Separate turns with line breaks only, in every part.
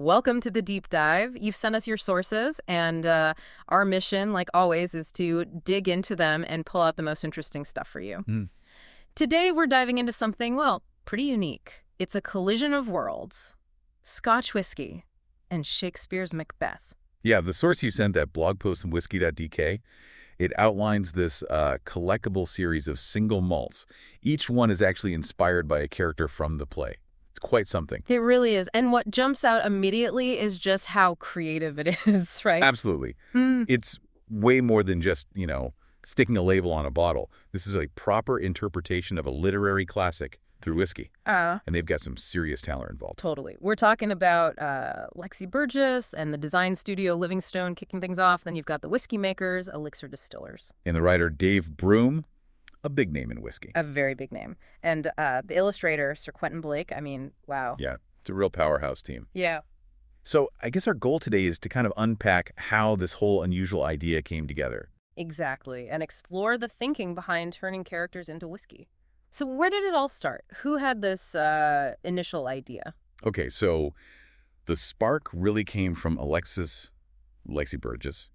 welcome to the deep dive. You've sent us your sources, and our mission, like always, is to dig into them and pull out the most interesting stuff for you. Today, we're diving into something, well, pretty unique. It's a collision of worlds. Scotch whiskey and Shakespeare's Macbeth.
Yeah, the source you sent, that blog post on Whisky.dk, it outlines this collectible series of single malts. Each one is actually inspired by a character from the play. It's quite something.
It really is. And what jumps out immediately is just how creative it is, right?
Absolutely. It's way more than just, sticking a label on a bottle. This is a proper interpretation of a literary classic through whiskey. And they've got some serious talent involved.
Totally. We're talking about Lexi Burgess and the design studio Livingstone kicking things off. Then you've got the whiskey makers, Elixir Distillers.
And the writer Dave Broom, a big name in whiskey.
A very big name. And the illustrator, Sir Quentin Blake, wow.
Yeah, it's a real powerhouse team.
Yeah.
So I guess our goal today is to kind of unpack how this whole unusual idea came together.
Exactly. And explore the thinking behind turning characters into whiskey. So where did it all start? Who had this initial idea?
Okay, so the spark really came from Lexi Burgess.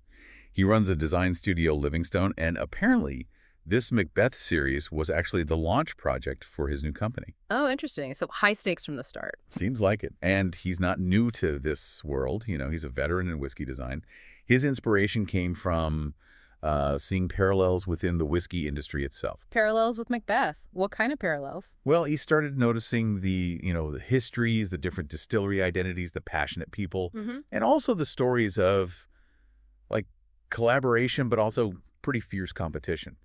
He runs a design studio, Livingstone, and apparently this Macbeth series was actually the launch project for his new company.
Oh, interesting. So high stakes from the start.
Seems like it. And he's not new to this world. He's a veteran in whiskey design. His inspiration came from seeing parallels within the whiskey industry itself.
Parallels with Macbeth. What kind of parallels?
Well, he started noticing the histories, the different distillery identities, the passionate people, and also the stories of collaboration, but also pretty fierce competition.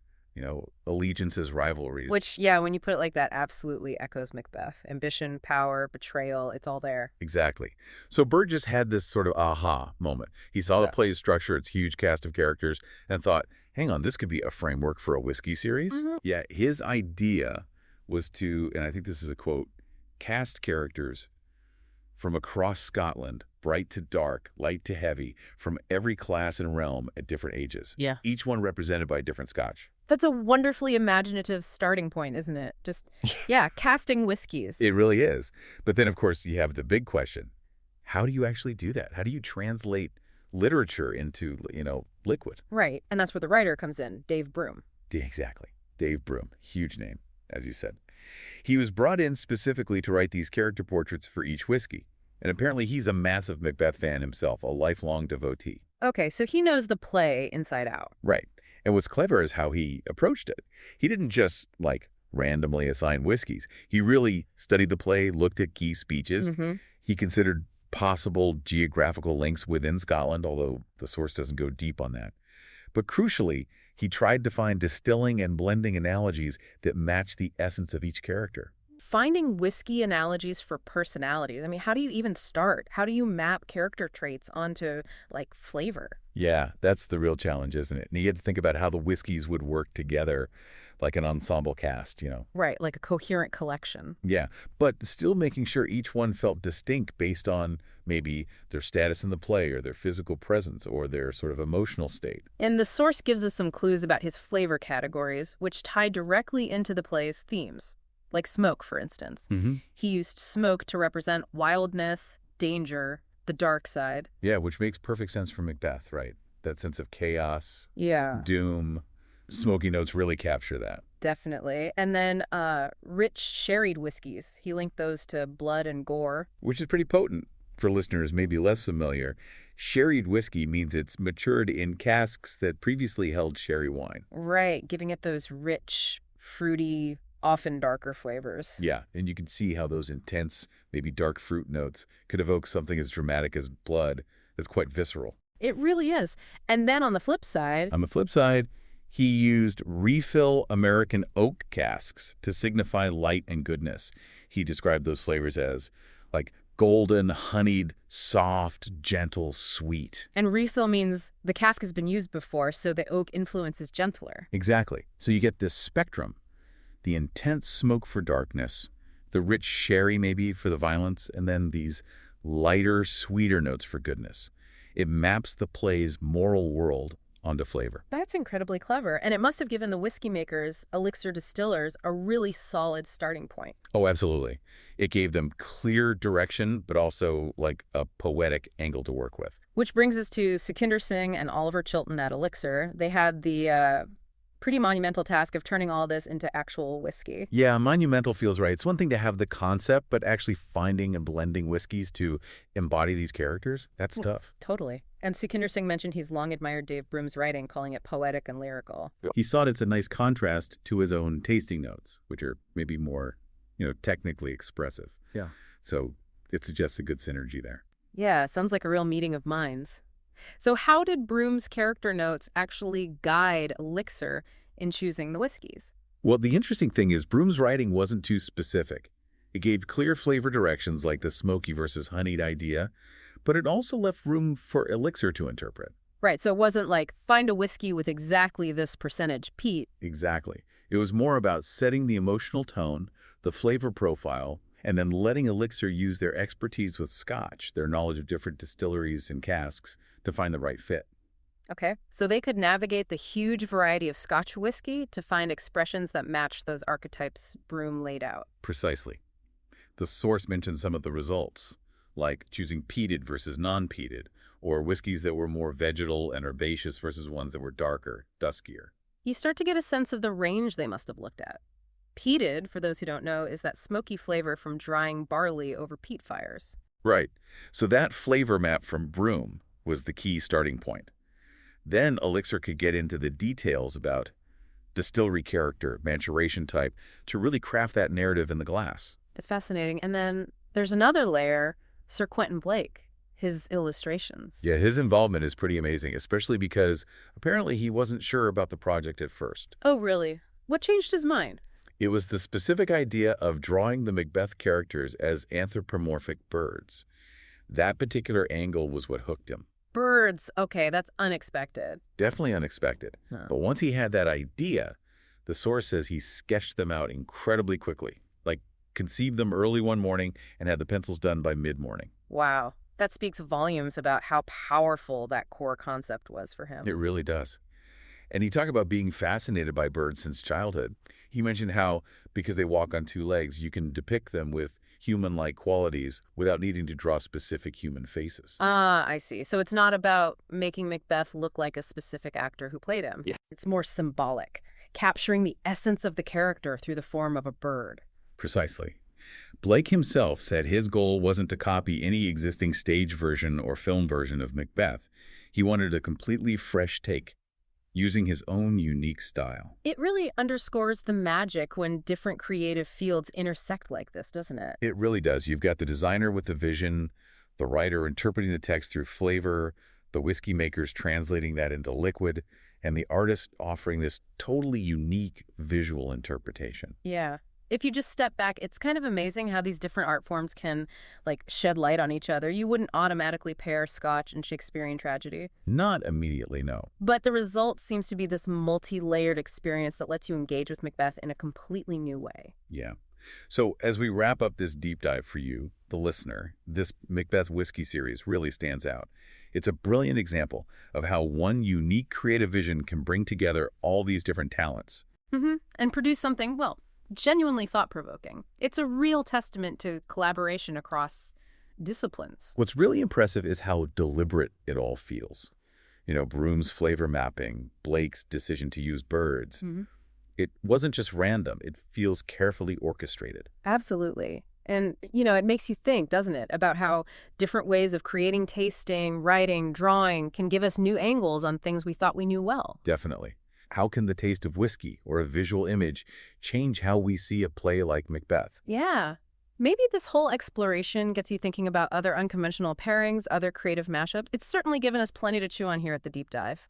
Allegiances, rivalries.
Which, yeah, when you put it like that, absolutely echoes Macbeth. Ambition, power, betrayal, it's all there.
Exactly. So Burgess had this sort of aha moment. He saw the play's structure, its huge cast of characters, and thought, hang on, this could be a framework for a whiskey series. Yeah, his idea was to, and I think this is a quote, cast characters from across Scotland, bright to dark, light to heavy, from every class and realm at different ages.
Yeah.
Each one represented by a different scotch.
That's a wonderfully imaginative starting point, isn't it? Just, casting whiskeys.
It really is. But then, of course, you have the big question. How do you actually do that? How do you translate literature into, liquid?
Right. And that's where the writer comes in, Dave Broom.
Exactly. Dave Broom. Huge name, as you said. He was brought in specifically to write these character portraits for each whiskey. And apparently he's a massive Macbeth fan himself, a lifelong devotee.
Okay, so he knows the play inside out.
Right. And what's clever is how he approached it. He didn't just, randomly assign whiskeys. He really studied the play, looked at key speeches. He considered possible geographical links within Scotland, although the source doesn't go deep on that. But crucially, he tried to find distilling and blending analogies that match the essence of each character.
Finding whiskey analogies for personalities. How do you even start? How do you map character traits onto, flavor?
Yeah, that's the real challenge, isn't it? And you had to think about how the whiskeys would work together, like an ensemble cast,
Right, like a coherent collection.
Yeah, but still making sure each one felt distinct based on maybe their status in the play or their physical presence or their sort of emotional state.
And the source gives us some clues about his flavor categories, which tie directly into the play's themes. Like smoke, for instance. He used smoke to represent wildness, danger, the dark side.
Yeah, which makes perfect sense for Macbeth, right? That sense of chaos, doom. Smoky notes really capture that.
Definitely. And then rich sherried whiskeys. He linked those to blood and gore.
Which is pretty potent for listeners maybe less familiar. Sherried whiskey means it's matured in casks that previously held sherry wine.
Right, giving it those rich, fruity, often darker flavors.
Yeah, and you can see how those intense, maybe dark fruit notes could evoke something as dramatic as blood that's quite visceral.
It really is. And then on the flip side...
he used refill American oak casks to signify light and goodness. He described those flavors as golden, honeyed, soft, gentle, sweet.
And refill means the cask has been used before, so the oak influence is gentler.
Exactly. So you get this spectrum. The intense smoke for darkness, the rich sherry maybe for the violence, and then these lighter, sweeter notes for goodness. It maps the play's moral world onto flavor.
That's incredibly clever. And it must have given the whiskey makers, Elixir Distillers, a really solid starting point.
Oh, absolutely. It gave them clear direction, but also like a poetic angle to work with.
Which brings us to Sukhinder Singh and Oliver Chilton at Elixir. They had the pretty monumental task of turning all this into actual whiskey.
Yeah, monumental feels right. It's one thing to have the concept, but actually finding and blending whiskeys to embody these characters, that's tough.
Totally. And Sukhinder Singh mentioned he's long admired Dave Broom's writing, calling it poetic and lyrical.
He thought it's a nice contrast to his own tasting notes, which are maybe more, technically expressive.
Yeah.
So it suggests a good synergy there.
Yeah, sounds like a real meeting of minds. So how did Broom's character notes actually guide Elixir in choosing the whiskeys?
Well, the interesting thing is Broom's writing wasn't too specific. It gave clear flavor directions like the smoky versus honeyed idea, but it also left room for Elixir to interpret.
Right, so it wasn't like, find a whiskey with exactly this percentage peat.
Exactly. It was more about setting the emotional tone, the flavor profile, and then letting Elixir use their expertise with Scotch, their knowledge of different distilleries and casks, to find the right fit.
Okay, so they could navigate the huge variety of Scotch whiskey to find expressions that matched those archetypes Broom laid out.
Precisely. The source mentioned some of the results, like choosing peated versus non-peated, or whiskeys that were more vegetal and herbaceous versus ones that were darker, duskier.
You start to get a sense of the range they must have looked at. Peated, for those who don't know, is that smoky flavor from drying barley over peat fires.
Right. So that flavor map from Broom was the key starting point. Then Elixir could get into the details about distillery character, maturation type, to really craft that narrative in the glass.
It's fascinating. And then there's another layer, Sir Quentin Blake, his illustrations.
Yeah, his involvement is pretty amazing, especially because apparently he wasn't sure about the project at first.
Oh, really? What changed his mind?
It was the specific idea of drawing the Macbeth characters as anthropomorphic birds. That particular angle was what hooked him.
Birds. Okay, that's unexpected.
Definitely unexpected.
Huh.
But once he had that idea, the source says he sketched them out incredibly quickly, like conceived them early one morning and had the pencils done by mid-morning.
Wow. That speaks volumes about how powerful that core concept was for him.
It really does. And he talked about being fascinated by birds since childhood. He mentioned how, because they walk on two legs, you can depict them with human-like qualities without needing to draw specific human faces.
Ah, I see. So it's not about making Macbeth look like a specific actor who played him.
Yeah.
It's more symbolic, capturing the essence of the character through the form of a bird.
Precisely. Blake himself said his goal wasn't to copy any existing stage version or film version of Macbeth. He wanted a completely fresh take, using his own unique style.
It really underscores the magic when different creative fields intersect like this, doesn't it?
It really does. You've got the designer with the vision, the writer interpreting the text through flavor, the whiskey makers translating that into liquid, and the artist offering this totally unique visual interpretation.
Yeah. If you just step back, it's kind of amazing how these different art forms can, shed light on each other. You wouldn't automatically pair Scotch and Shakespearean tragedy.
Not immediately, no.
But the result seems to be this multi-layered experience that lets you engage with Macbeth in a completely new way.
Yeah. So as we wrap up this deep dive for you, the listener, this Macbeth whiskey series really stands out. It's a brilliant example of how one unique creative vision can bring together all these different talents.
And produce something, genuinely thought-provoking. It's a real testament to collaboration across disciplines.
What's really impressive is how deliberate it all feels. Broom's flavor mapping, Blake's decision to use birds. It wasn't just random. It feels carefully orchestrated.
Absolutely. And, it makes you think, doesn't it, about how different ways of creating, tasting, writing, drawing can give us new angles on things we thought we knew well.
Definitely. How can the taste of whiskey or a visual image change how we see a play like Macbeth?
Yeah. Maybe this whole exploration gets you thinking about other unconventional pairings, other creative mashups. It's certainly given us plenty to chew on here at the Deep Dive.